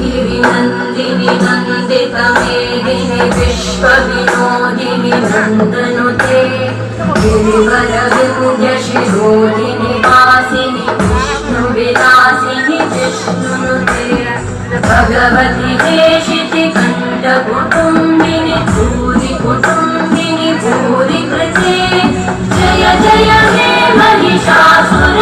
गिरिनन्दिनि नन्दितमेदिनि विश्वविनोदिनि नन्दनुते गिरिवरविन्द्यशिरोधिनि वासिनि विष्णुविलासिनि जिष्णुनुते भगवति देशितिकण्ठकुटुम्बिनि भूरिकुटुम्बिनि भूरिकृते जय जय हे महिषासुर